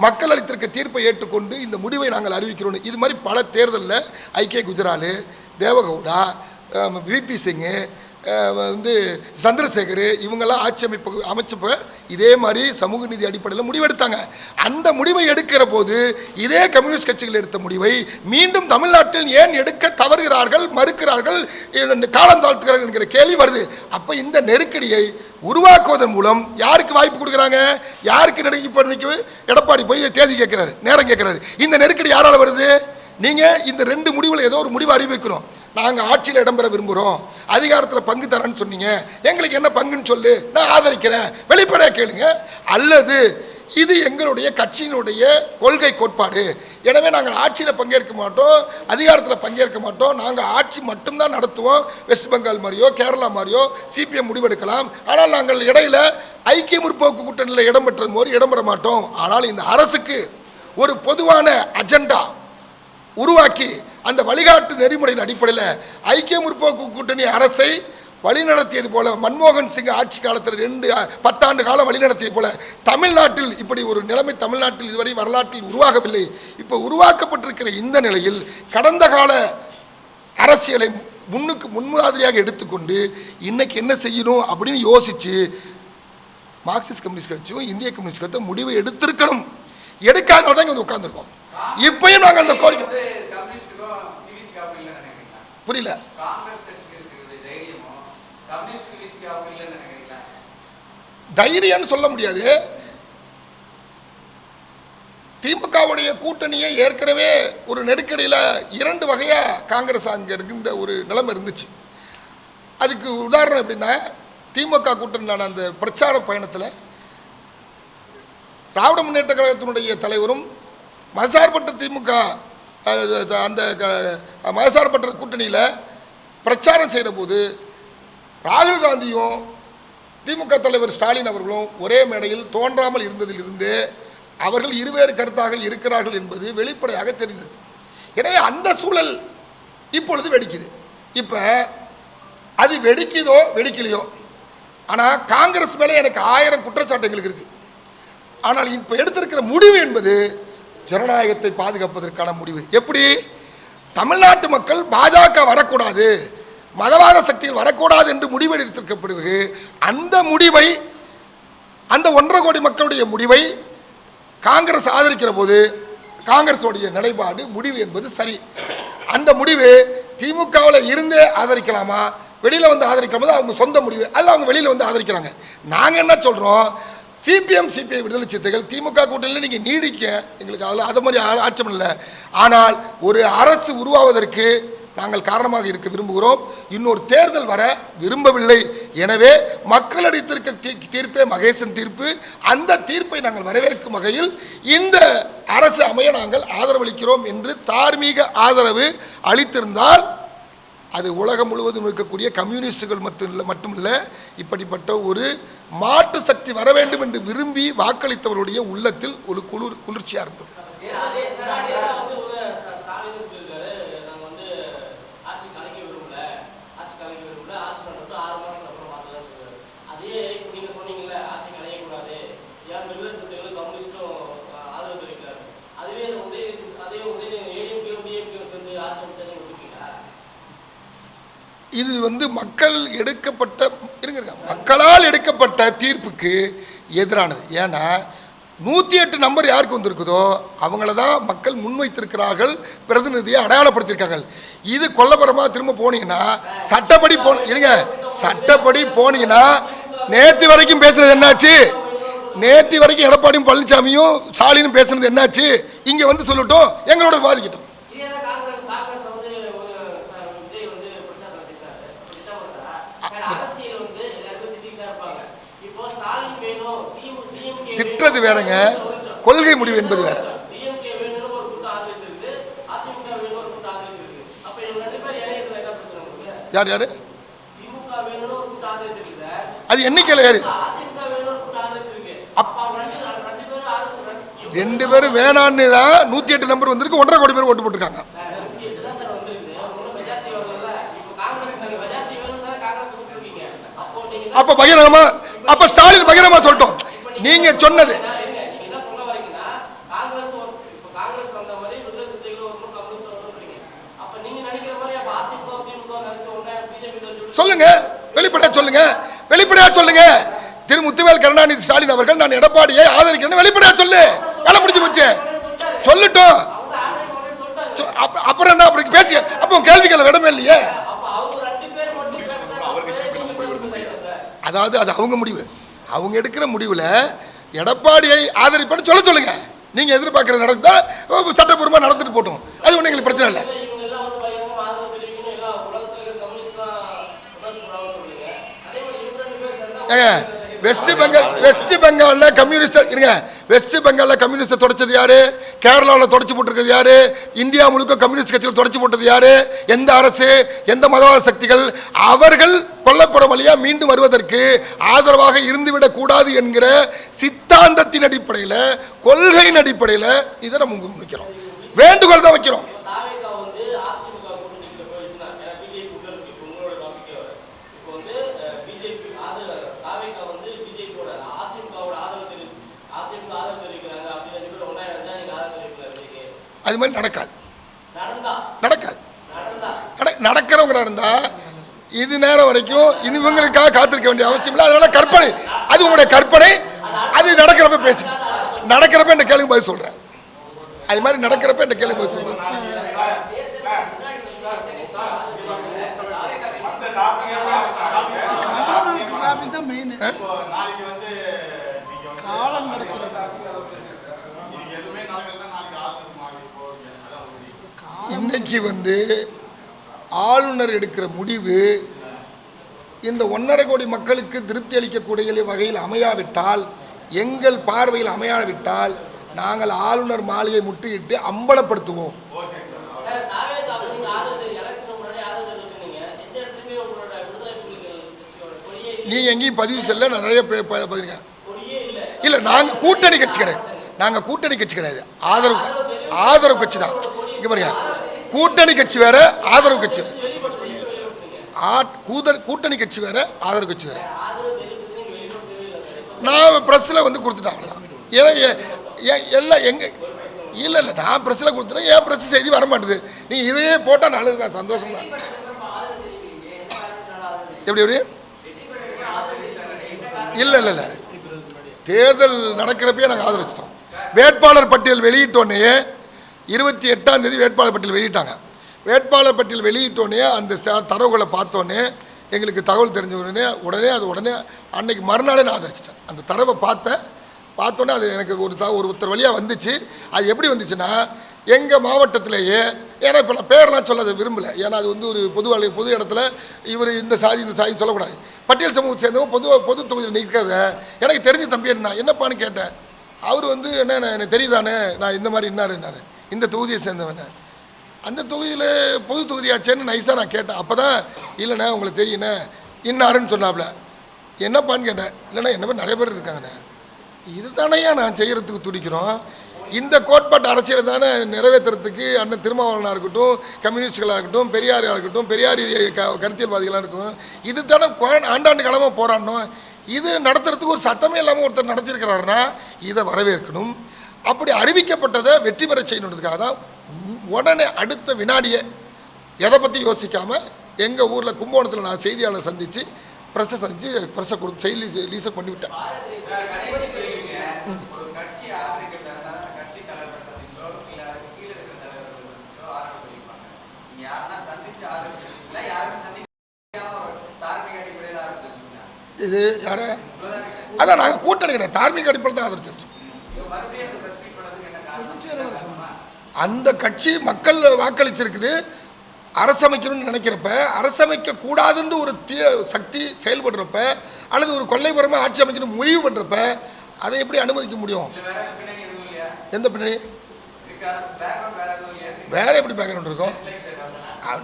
Speaker 1: மக்கள் அளித்திருக்க தீர்ப்பை ஏற்றுக்கொண்டு இந்த முடிவை நாங்கள் அறிவிக்கிறோம். இது மாதிரி பல தேர்தலில் ஐக்கிய குஜரால், தேவகவுடா, விபி சிங், வந்து சந்திரசேகர் இவங்கெல்லாம் ஆட்சி அமைச்சப்ப இதே மாதிரி சமூக நீதி அடிப்படையில் முடிவெடுத்தாங்க. அந்த முடிவை எடுக்கிற போது இதே கம்யூனிஸ்ட் கட்சிகள் எடுத்த முடிவை மீண்டும் தமிழ்நாட்டில் ஏன் எடுக்க தவறுகிறார்கள், மறுக்கிறார்கள், காலம் தாழ்த்துகிறார்கள் என்கிற கேள்வி வருது. அப்போ இந்த நெருக்கடியை உருவாக்குவதன் மூலம் யாருக்கு வாய்ப்பு கொடுக்குறாங்க? யாருக்கு நெருக்கடி? எடப்பாடி போய் தேதி கேட்கிறாரு, நேரம் கேட்கிறாரு. இந்த நெருக்கடி யாரால வருது? நீங்கள் இந்த ரெண்டு முடிவில் ஏதோ ஒரு முடிவு அறிவிக்கணும். நாங்கள் ஆட்சியில் இடம்பெற விரும்புகிறோம், அதிகாரத்தில் பங்கு தரேன்னு சொன்னீங்க, எங்களுக்கு என்ன பங்குன்னு சொல்லு, நான் ஆதரிக்கிறேன், வெளிப்படையாக கேளுங்க. அல்லது இது எங்களுடைய கட்சியினுடைய கொள்கை கோட்பாடு, எனவே நாங்கள் ஆட்சியில் பங்கேற்க மாட்டோம், அதிகாரத்தில் பங்கேற்க மாட்டோம், நாங்கள் ஆட்சி மட்டும்தான் நடத்துவோம். வெஸ்ட் பெங்கால் மாதிரியோ கேரளா மாதிரியோ சிபிஎம் முடிவெடுக்கலாம், ஆனால் நாங்கள் இடையில ஐக்கிய முற்போக்கு கூட்டணியில் இடம்பெற்றது போது இடம்பெற மாட்டோம். ஆனால் இந்த அரசுக்கு ஒரு பொதுவான அஜெண்டா உருவாக்கி அந்த வழிகாட்டு நெறிமுறையின் அடிப்படையில் ஐக்கிய முற்போக்கு கூட்டணி அரசை வழிநடத்தியது போல, மன்மோகன் சிங் ஆட்சி காலத்தில் 10 ஆண்டு காலம் வழிநடத்தியது போல தமிழ்நாட்டில் இப்படி ஒரு நிலைமை தமிழ்நாட்டில் இதுவரை வரலாற்றில் உருவாகவில்லை. இப்போ உருவாக்கப்பட்டிருக்கிற இந்த நிலையில் கடந்த கால அரசியலை முன்மாதிரியாக எடுத்துக்கொண்டு இன்னைக்கு என்ன செய்யணும் அப்படின்னு யோசிச்சு மார்க்சிஸ்ட் கம்யூனிஸ்ட் கட்சியும் இந்திய கம்யூனிஸ்ட் கட்சியும் முடிவை எடுத்திருக்கணும். எடுக்காதனால தான் இங்கே உட்கார்ந்துருக்கோம். இப்பயும் நாங்கள் அந்த கோரிக்கை புரியல. தைரியம் சொல்ல முடியாது. திமுகவுடைய கூட்டணியை ஏற்கனவே ஒரு நெருக்கடியில் 2 வகையா காங்கிரஸ் அங்கே இருந்த ஒரு நிலைமை இருந்துச்சு. அதுக்கு உதாரணம் எப்படின்னா, திமுக கூட்டணியான அந்த பிரச்சார பயணத்தில் திராவிட முன்னேற்ற கழகத்தினுடைய தலைவரும் மதசார்பற்ற திமுக அந்த மதசார்பற்ற கூட்டணியில் பிரச்சாரம் செய்கிற போது ராகுல் காந்தியும் திமுக தலைவர் ஸ்டாலின் அவர்களும் ஒரே மேடையில் தோன்றாமல் இருந்ததிலிருந்து அவர்கள் இருவேறு கருத்தாக இருக்கிறார்கள் என்பது வெளிப்படையாக தெரிந்தது. எனவே அந்த சூழல் இப்பொழுது வெடிக்குது. இப்போ அது வெடிக்குதோ வெடிக்கலையோ, ஆனால் காங்கிரஸ் மேலே எனக்கு 1000 குற்றச்சாட்டுகள் இருக்கு. ஆனால் இப்போ எடுத்திருக்கிற முடிவு என்பது ஜனநாயகத்தை பாதுகாப்பதற்கான முடிவு. எப்படி? தமிழ்நாட்டு மக்கள் பாஜக வரக்கூடாது, மதவாத சக்தியில் வரக்கூடாது என்று முடிவு எடுத்திருக்க பிறகு அந்த முடிவை அந்த 1.5 கோடி மக்களுடைய முடிவை காங்கிரஸ் ஆதரிக்கிற போது காங்கிரஸுடைய நிலைப்பாடு முடிவு என்பது சரி. அந்த முடிவு திமுகவில் இருந்தே ஆதரிக்கலாமா வெளியில் வந்து ஆதரிக்கலாமா அவங்க சொந்த முடிவு, அதில் அவங்க வெளியில் வந்து ஆதரிக்கிறாங்க. நாங்கள் என்ன சொல்கிறோம், சிபிஎம் சிபிஐ விடுதலை சிறுத்தைகள் திமுக கூட்டணியில் நீங்கள் நீடிக்க எங்களுக்கு அதில் அது மாதிரி ஆட்சேபம் இல்லை. ஆனால் ஒரு அரசு உருவாவதற்கு நாங்கள் காரணமாக இருக்க விரும்புகிறோம். இன்னொரு தேர்தல் வர விரும்பவில்லை. எனவே மக்கள் அளித்திருக்க தீர்ப்பே மகேசன் தீர்ப்பு. அந்த தீர்ப்பை நாங்கள் வரவேற்கும் வகையில் இந்த அரசு அமைய நாங்கள் ஆதரவளிக்கிறோம் என்று தார்மீக ஆதரவு அளித்திருந்தால் அது உலகம் முழுவதும் இருக்கக்கூடிய கம்யூனிஸ்டுகள் மட்டுமல்ல, இப்படிப்பட்ட ஒரு மாற்று சக்தி வர வேண்டும் என்று விரும்பி வாக்களித்தவருடைய உள்ளத்தில் ஒரு குளிர்ச்சியாக இருந்தது. இது வந்து மக்களால் எடுக்கப்பட்ட தீர்ப்புக்கு எதிரானது. ஏன்னா 108 நம்பர் யாருக்கு வந்திருக்குதோ அவங்கள தான் மக்கள் முன்வைத்திருக்கிறார்கள், பிரதிநிதியை அடையாளப்படுத்தியிருக்காங்க. இது கொல்லப்புறமா திரும்ப போனீங்கன்னா சட்டப்படி போனீங்கன்னா நேற்று வரைக்கும் பேசுனது என்னாச்சு? நேற்று வரைக்கும் எடப்பாடியும் பழனிசாமியும் ஸ்டாலினும் பேசுனது என்னாச்சு? இங்கே வந்து சொல்லட்டும், எங்களோட பாதிக்கட்டும். திட்டுறது வேறங்க, கொள்கை முடிவு என்பது வேற. யார் யாரு அது எண்ணிக்கையில் யாரு? 2 பேரும் வேணான்னு தான் 108 நம்பர் வந்திருக்கு. 1.5 கோடி பேர் ஓட்டு போட்டிருக்காங்க. அப்ப பகிரங்கமா, அப்ப ஸ்டாலின் பகிரங்கமா சொல்லட்டும். நீங்க சொன்னது சொல்லுங்க, வெளிப்படையா சொல்லுங்க. திரு முத்துவேல் கருணாநிதி ஸ்டாலின் அவர்கள் நான் எடப்பாடியை ஆதரிக்கிறேன் வெளிப்படையா சொல்லு. வேலை முடிஞ்சு போச்சு, சொல்லட்டும். அப்புறம் என்ன அப்படி பேசி அப்போ கேள்விகள் இடமே இல்லையே. அதாவது அது அவங்க முடிவு, அவங்க எடுக்கிற முடிவில் எடப்பாடியை ஆதரிப்பேன்னு சொல்லுங்க. நீங்கள் எதிர்பார்க்குறது நடந்தா சட்டப்பூர்வமாக நடந்துட்டு போட்டோம், அது ஒன்றும் எங்களுக்கு பிரச்சனை இல்லை. வெஸ்ட் பெங்காலில் கம்யூனிஸ்ட் தொடச்சது யாரு? கேரளாவில் தொடச்சு போட்டிருக்கிறது யாரு? இந்தியா முழுக்க கம்யூனிஸ்ட் கட்சியில் தொடச்சு போட்டது யாரு? எந்த அரசு, எந்த மதவாத சக்திகள்? அவர்கள் கொல்லப்புறம் வழியா மீண்டும் வருவதற்கு ஆதரவாக இருந்துவிடக் கூடாது என்கிற சித்தாந்தத்தின் அடிப்படையில், கொள்கையின் அடிப்படையில் இதை நம்ம முன்வைக்கிறோம், வேண்டுகோள் தான் வைக்கிறோம். அது மாதிரி நடக்கிறவங்க இருந்தா இது நேரம் வரைக்கும் இவங்களுக்காக காத்திருக்க வேண்டிய அவசியம் இல்லை. அதனால கற்பனை, அது உங்களுடைய கற்பனை. அது நடக்கிறப்ப பேசு, நடக்கிறப்ப இந்த கேள்வி பதில் சொல்றேன். அது மாதிரி நடக்கிறப்ப இந்த கேள்வி பதில் சொல்றேன். இன்னைக்கு வந்து ஆளுநர் எடுக்கிற முடிவு இந்த 1.5 கோடி மக்களுக்கு திருப்தி அளிக்கக்கூடிய வகையில் அமையாவிட்டால், எங்கள் பார்வையில் அமையாவிட்டால் நாங்கள் ஆளுநர் மாளிகை முற்றுகிட்டு அம்பலப்படுத்துவோம். நீங்க எங்கேயும் பதிவு செல்ல நான் நிறைய பதிவுங்க இல்லை. நாங்கள் கூட்டணி கட்சி கிடையாது, ஆதரவு கட்சி தான். இங்க பாருங்க, கூட்டணி கட்சி வேற, ஆதரவு கட்சி வேற. கூட்டணி கட்சி வேற, ஆதரவு கட்சி வேற. நான் பிரஸ்ல வந்து கொடுத்துட்டேன், அவ்வளோதான். ஏன்னா எல்லாம் எங்க இல்லை நான் பிரஸ்ல கொடுத்துட்டேன், ஏன் பிரஸ் செய்தி வர மாட்டேது. நீங்க இதையே போட்டால் நல்லதுதான், சந்தோஷம் தான். எப்படி இல்லை தேர்தல் நடக்கிறப்பே நாங்கள் ஆதரிச்சிட்டோம். வேட்பாளர் பட்டியல் வெளியிட்டோன்னே 28ஆம் தேதி வேட்பாளர் பட்டியல் வெளியிட்டாங்க. வேட்பாளர் பட்டியல் வெளியிட்டோன்னே அந்த தரவுகளை பார்த்தோன்னே எங்களுக்கு தகவல் தெரிஞ்ச உடனே அன்னைக்கு மறுநாளே நான் ஆதரிச்சிட்டேன். அந்த தரவை பார்த்தோன்னே அது எனக்கு ஒருத்தர் வழியாக வந்துச்சு. அது எப்படி வந்துச்சுன்னா, எங்கள் மாவட்டத்திலேயே, ஏன்னா இப்போ நான் பேரெலாம் சொல்ல விரும்பலை, ஏன்னா அது வந்து ஒரு பொது இடத்துல இவர் இந்த சாதின்னு சொல்லக்கூடாது. பட்டியல் சமூகத்தை சேர்ந்தவங்க பொது தொகுதியில் நிற்கிறத எனக்கு தெரிஞ்ச தம்பி என்னப்பான்னு கேட்டேன். அவர் வந்து என்ன எனக்கு தெரியுதானே, நான் இந்த மாதிரி இன்னார் இந்த தொகுதியை சேர்ந்தவன, அந்த தொகுதியில் பொது தொகுதியாச்சேன்னு நைஸாக நான் கேட்டேன். அப்போ தான் இல்லைண்ணே உங்களுக்கு தெரியுண்ணே இன்னாருன்னு சொன்னாப்புல. என்னப்பான்னு கேட்டேன். இல்லைண்ணா என்ன மாதிரி நிறைய பேர் இருக்காங்கண்ணே, இது தானையா நான் செய்கிறதுக்கு துடிக்கிறோம். இந்த கோட்பாட்டு அரசியலை தானே நிறைவேற்றுறதுக்கு அண்ணன் திருமாவளவனாக இருக்கட்டும், கம்யூனிஸ்டுகளாக இருக்கட்டும், பெரியாராக இருக்கட்டும், பெரியார் கருத்தியல்வாதிகளாக இருக்கும், இது தானே ஆண்டாண்டு காலமாக போராடணும். இது நடத்துறதுக்கு ஒரு சட்டமே இல்லாமல் ஒருத்தர் நடத்தியிருக்கிறாருன்னா இதை வரவேற்கணும். அப்படி அறிவிக்கப்பட்டதை வெற்றி பெற செய்யணுன்றதுக்காக தான் உடனே அடுத்த வினாடியை எதை பற்றி யோசிக்காமல் எங்கள் ஊரில் கும்பகோணத்தில் நான் செய்தியாளர் சந்தித்து ப்ரெஸ்ஸை கொடுத்து செய்தி ரிலீஸை பண்ணிவிட்டேன். இது யார அதான் நாங்கள் கூட்டணி கிடையாது, தார்மீக அடிப்படையில் தான் ஆதரிச்சிருச்சோம். அந்த கட்சி மக்கள் வாக்களிச்சிருக்குது. அரசமைக்கணும்னு நினைக்கிறப்ப, அரசமைக்க கூடாதுன்னு ஒரு சக்தி செயல்படுறப்ப, அல்லது ஒரு கொள்ளைப்புறமாக ஆட்சி அமைக்கணும் முடிவு பண்ணுறப்ப அதை எப்படி அனுமதிக்க முடியும்? எந்த பின்னணி வேற எப்படி பேக்ரவுண்ட் இருக்கும்?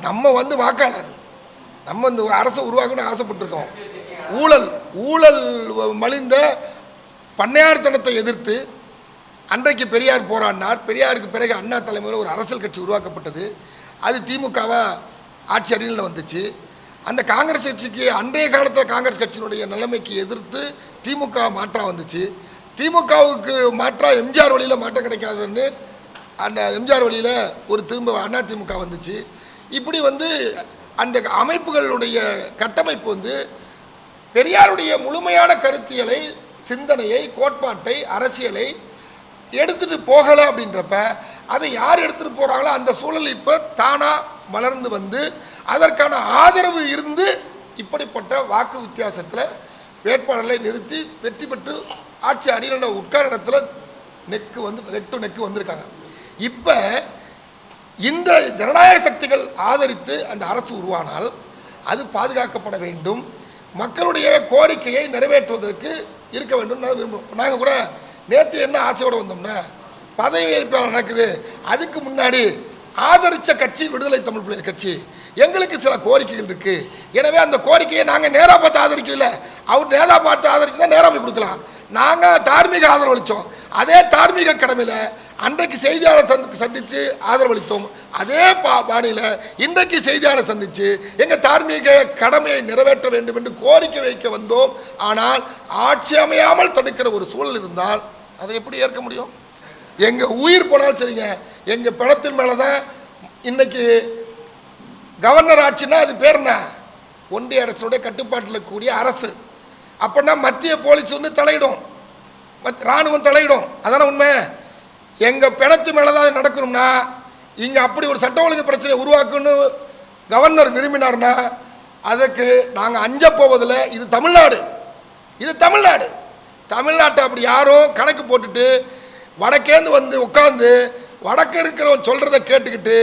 Speaker 1: நம்ம வந்து வாக்காளர், நம்ம இந்த ஒரு அரசை உருவாக்கணும்னு ஆசைப்பட்டிருக்கோம். ஊழல் மலிந்த பண்ணையார்த்தனத்தை எதிர்த்து அன்றைக்கு பெரியார் போராடினார். பெரியாருக்கு பிறகு அண்ணா தலைமையில் ஒரு அரசியல் கட்சி உருவாக்கப்பட்டது. அது திமுகவா ஆட்சி அணியில் வந்துச்சு. அந்த காங்கிரஸ் கட்சிக்கு அன்றைய காலத்தில் காங்கிரஸ் கட்சியினுடைய நிலைமைக்கு எதிர்த்து திமுக மாற்றா வந்துச்சு. திமுகவுக்கு மாற்றா எம்ஜிஆர் வழியில் மாற்றம் கிடைக்காதுன்னு அந்த எம்ஜிஆர் வழியில் ஒரு திரும்ப அண்ணா திமுக வந்துச்சு. இப்படி வந்து அந்த அமைப்புகளுடைய கட்டமைப்பு வந்து பெரியாருடைய முழுமையான கருத்தியலை, சிந்தனையை, கோட்பாட்டை, அரசியலை எடுத்துகிட்டு போகலை. அப்படின்றப்ப அதை யார் எடுத்துகிட்டு போகிறாங்களோ அந்த சூழல் இப்போ தானாக மலர்ந்து வந்து அதற்கான ஆதரவு இருந்து இப்படிப்பட்ட வாக்கு வித்தியாசத்தில் வேட்பாளர்களை நிறுத்தி வெற்றி பெற்று ஆட்சி அணியில் உட்கார இடத்துல நெக்கு வந்திருக்காங்க. இப்போ இந்த ஜனநாயக சக்திகள் ஆதரித்து அந்த அரசு உருவானால் அது பாதுகாக்கப்பட வேண்டும். மக்களுடைய கோரிக்கையை நிறைவேற்றுவதற்கு இருக்க வேண்டும் விரும்புகிறோம். நாங்கள் கூட நேற்று என்ன ஆசையோடு வந்தோம்னா, பதவி ஏற்பு நடக்குது, அதுக்கு முன்னாடி ஆதரித்த கட்சி விடுதலை தமிழ் புலிகள் கட்சி, எங்களுக்கு சில கோரிக்கைகள் இருக்குது. எனவே அந்த கோரிக்கையை நாங்கள் நேராக பார்த்து ஆதரிக்கல, அவர் நேராக பார்த்து ஆதரிச்சுதான் நேராக போய் கொடுக்கலாம். நாங்கள் தார்மீக ஆதரவளித்தோம். அதே தார்மீக கடமையில் அன்றைக்கு செய்தியாளர் சந்தித்து ஆதரவளித்தோம். அதே பாணியில் இன்றைக்கு செய்தியாளர் சந்தித்து எங்கள் தார்மீக கடமையை நிறைவேற்ற வேண்டும் என்று கோரிக்கை வைக்க வந்தோம். ஆனால் ஆட்சி அமையாமல் தடுக்கிற ஒரு சூழல் இருந்தால் அதை எப்படி ஏற்க முடியும்? எங்கள் உயிர் போனாலும் சரிங்க, எங்கள் பணத்தின் மேலே தான் இன்னைக்கு கவர்னர் ஆட்சின்னா அது பேர் என்ன? ஒன்றிய அரசுடைய கட்டுப்பாட்டில் கூடிய அரசு. அப்படின்னா மத்திய போலீஸ் வந்து தலையிடும், இராணுவம் தலையிடும். அதான உண்மை. எங்கள் பிணத்து மேலே தான் நடக்கணும்னா இங்கே அப்படி ஒரு சட்ட ஒழுங்கு பிரச்சனையை உருவாக்கணும்னு கவர்னர் விரும்பினார்னா அதுக்கு நாங்கள் அஞ்ச போவதில்லை. இது தமிழ்நாடு. தமிழ்நாட்டை அப்படி யாரும் கணக்கு போட்டுட்டு வடக்கேந்து வந்து உட்காந்து வடக்க இருக்கிறவன் சொல்கிறத கேட்டுக்கிட்டு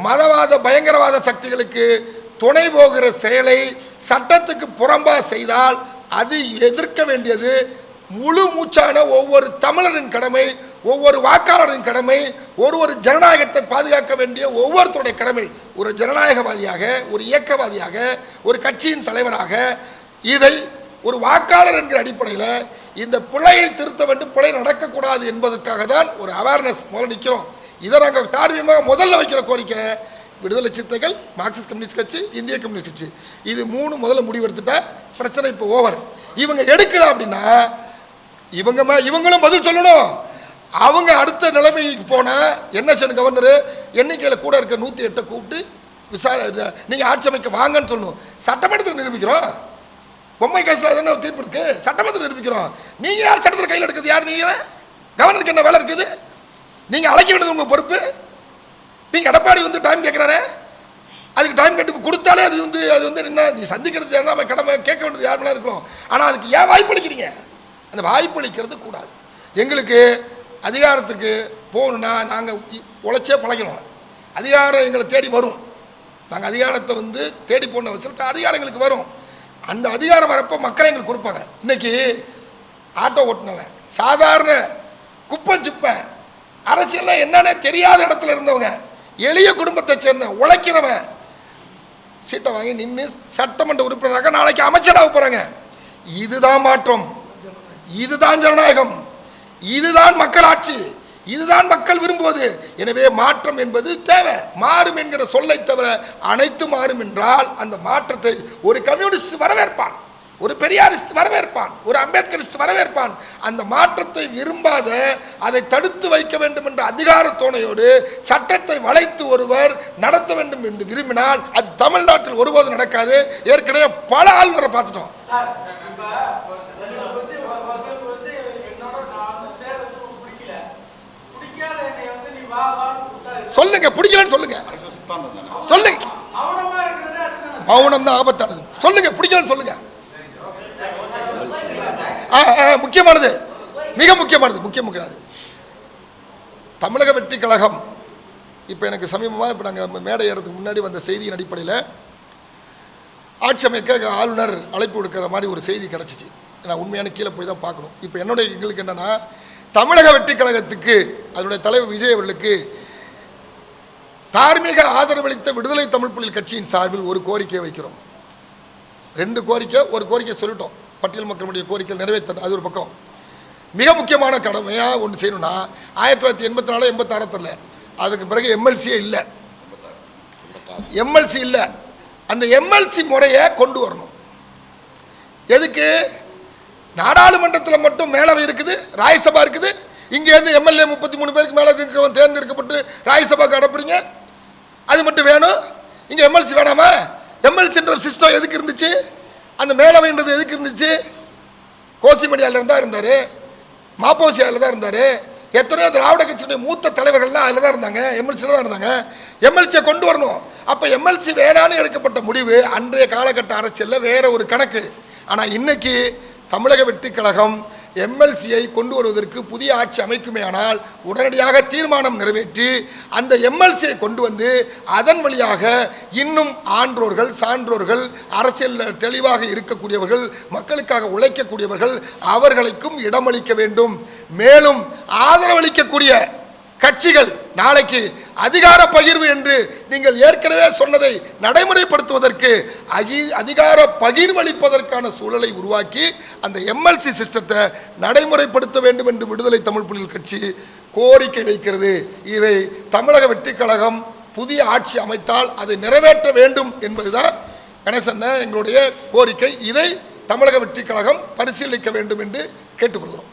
Speaker 1: மதவாத பயங்கரவாத சக்திகளுக்கு துணை போகிற செயலை சட்டத்துக்கு புறம்பா செய்தால் அது எதிர்க்க வேண்டியது முழு மூச்சான ஒவ்வொரு தமிழரின் கடமை, ஒவ்வொரு வாக்காளரின் கடமை, ஒரு ஜனநாயகத்தை பாதுகாக்க வேண்டிய ஒவ்வொருத்தருடைய கடமை. ஒரு ஜனநாயகவாதியாக, ஒரு இயக்கவாதியாக, ஒரு கட்சியின் தலைவராக இதை ஒரு வாக்காளர் என்கிற அடிப்படையில் இந்த பிழையை திருத்த வேண்டும், பிழை நடக்கக்கூடாது என்பதற்காக தான் ஒரு அவேர்னஸ் முதல்ல நிற்கிறோம். இதை நாங்கள் தார்மீகமாக முதல்ல வைக்கிற கோரிக்கை விடுதலை சிறுத்தைகள், மார்க்சிஸ்ட் கம்யூனிஸ்ட் கட்சி, இந்திய கம்யூனிஸ்ட் கட்சி, இது மூணு முதல்ல முடிவெடுத்துட்டா பிரச்சனை இப்போ ஓவர். இவங்க எடுக்கல அப்படின்னா இவங்களும் பதில் சொல்லணும். அவங்க அடுத்த நிலைமைக்கு போனால் என்ன செய்யணும்? கவர்னர் எண்ணிக்கையில் கூட இருக்க 108 கூப்பிட்டு நீங்கள் ஆட்சி அமைக்க வாங்கன்னு சொல்லணும். சட்டமன்றத்தில் நிரூபிக்கிறோம். பொம்மை கேஸ்ல தானே தீர்ப்பு இருக்கு, சட்டமன்றத்தில் நிரூபிக்கிறோம். நீங்க யார் சட்டத்தில் கையில் எடுக்கிறது? யார் நீங்க? கவர்னருக்கு என்ன வேலை இருக்குது? நீங்க அழைக்க வேண்டியது உங்க பொறுப்பு. நீங்க எடப்பாடி டைம் கேட்கிறாரு, அதுக்கு டைம் கட்டு கொடுத்தாலே அது என்ன, நீ சந்திக்கிறது நம்ம கடமை, கேட்க வேண்டியது யாருலாம் இருக்கணும். ஆனால் அதுக்கு ஏன் வாய்ப்பளிக்கிறீங்க? அந்த வாய்ப்பளிக்கிறது கூடாது. எங்களுக்கு அதிகாரத்துக்கு போகணுன்னா நாங்கள் உழைச்சே பழகணும். அதிகாரம் எங்களை தேடி வரும். நாங்கள் அதிகாரத்தை தேடி போன வச்சு அதிகாரம் எங்களுக்கு வரும். அந்த அதிகாரம் வரப்போ மக்களை எங்களுக்கு கொடுப்பாங்க. இன்னைக்கு ஆட்டோ ஓட்டுனவன், சாதாரண குப்பம் சுப்பன், அரசியல் என்னன்னு தெரியாத இடத்துல இருந்தவங்க, எளிய குடும்பத்தை சேர்ந்த உழைக்கிறவன் சீட்டை வாங்கி நின்று சட்டமன்ற உறுப்பினராக நாளைக்கு அமைச்சராக போறாங்க. இதுதான் மாற்றம், இதுதான் ஜனநாயகம், இதுதான் மக்கள் ஆட்சி, இதுதான் மக்கள் விரும்புவது. எனவே மாற்றம் என்பது தேவை. மாறும் என்கிற சொல்லை தவிர அனைத்து மாறும் என்றால் அந்த மாற்றத்தை ஒரு கம்யூனிஸ்ட் வரவேற்பான், ஒரு பெரியாரிஸ்ட் வரவேற்பான், ஒரு அம்பேத்கரிஸ்ட் வரவேற்பான். அந்த மாற்றத்தை விரும்பாத, அதை தடுத்து வைக்க வேண்டும் என்ற அதிகார தோணையோடு சட்டத்தை வளைத்து ஒருவர் நடத்த வேண்டும் என்று விரும்பினால் அது தமிழ்நாட்டில் ஒருபோது நடக்காது. ஏற்கனவே பல ஆளுநரை பார்த்துட்டோம். சொல்லுங்க, பிடிக்கலன்னு சொல்லுங்க, சொல்லுங்க. மௌனம் தான் ஆபத்தானது. சொல்லுங்க, பிடிக்கலன்னு சொல்லுங்க. முக்கியமானது, மிக முக்கியமானது தமிழக வெற்றி கழகம். இப்போ எனக்கு சமீபமாக இப்போ நாங்கள் மேடை ஏறதுக்கு முன்னாடி வந்த செய்தியின் அடிப்படையில் ஆட்சி அமைக்க ஆளுநர் அழைப்பு விடுக்கிற மாதிரி ஒரு செய்தி கிடச்சிச்சு. நான் உண்மையான கீழே போய் தான் பார்க்கணும். இப்போ எங்களுக்கு என்னென்னா, தமிழக வெற்றி கழகத்துக்கு அதனுடைய தலைவர் விஜய் அவர்களுக்கு தார்மீக ஆதரவளித்த விடுதலை தமிழ் புலிகள் கட்சியின் சார்பில் ஒரு கோரிக்கையை வைக்கிறோம். 2 கோரிக்கை, ஒரு கோரிக்கை சொல்லிட்டோம், பட்டியல் மக்களுடைய கோரிக்கை நிறைவேற்ற. அது ஒரு பக்கம். மிக முக்கியமான கடமையாக ஒன்று செய்யணும்னா 1984 86 தெரில, அதுக்கு பிறகு எம்எல்சியே இல்லை, எம்எல்சி இல்லை. அந்த எம்எல்சி முறையை கொண்டு வரணும். எதுக்கு? நாடாளுமன்றத்தில் மட்டும் மேலவை இருக்குது, ராஜ்யசபா இருக்குது. இங்கேருந்து எம்எல்ஏ 33 பேருக்கு மேலே தேர்ந்தெடுக்கப்பட்டு ராஜ்யசபாக்கு அனுப்புறீங்க, அது மட்டும் வேணும். இங்கே எம்எல்சி வேணாமா? எம்எல்சின்ற சிஸ்டம் எதுக்கு இருந்துச்சு? அந்த மேலவைன்றது எதுக்கு இருந்துச்சு? கோசிமணியாவில் இருந்தார், மாப்போசியாவில் தான் இருந்தார், எத்தனையோ திராவிட கட்சியுடைய மூத்த தலைவர்கள்லாம் அதில் தான் இருந்தாங்க, எம்எல்சியில் தான் இருந்தாங்க. எம்எல்சியை கொண்டு வரணும். அப்போ எம்எல்சி வேணான்னு எடுக்கப்பட்ட முடிவு அன்றைய காலகட்ட அரசியலில் வேற ஒரு கணக்கு. ஆனால் இன்னைக்கு தமிழக வெற்றி கழகம் எம்எல்சியை கொண்டு வருவதற்கு புதிய ஆட்சி அமைக்குமேயானால் உடனடியாக தீர்மானம் நிறைவேற்றி அந்த எம்எல்சியை கொண்டு வந்து அதன் வழியாக இன்னும் ஆன்றோர்கள், சான்றோர்கள், அரசியலில் தெளிவாக இருக்கக்கூடியவர்கள், மக்களுக்காக உழைக்கக்கூடியவர்கள், அவர்களுக்கும் இடமளிக்க வேண்டும். மேலும் ஆதரவளிக்கக்கூடிய கட்சிகள் நாளைக்கு அதிகார பகிர்வு என்று நீங்கள் ஏற்கனவே சொன்னதை நடைமுறைப்படுத்துவதற்கு அதிகார பகிர்வளிப்பதற்கான சூழலை உருவாக்கி அந்த எம்எல்சி சிஸ்டத்தை நடைமுறைப்படுத்த வேண்டும் என்று விடுதலை தமிழ் புலிகள் கட்சி கோரிக்கை வைக்கிறது. இதை தமிழக வெற்றி கழகம் புதிய ஆட்சி அமைத்தால் அதை நிறைவேற்ற வேண்டும் என்பதுதான் கணேசன் எங்களுடைய கோரிக்கை. இதை தமிழக வெற்றி கழகம் பரிசீலிக்க வேண்டும் என்று கேட்டுக்கொள்கிறோம்.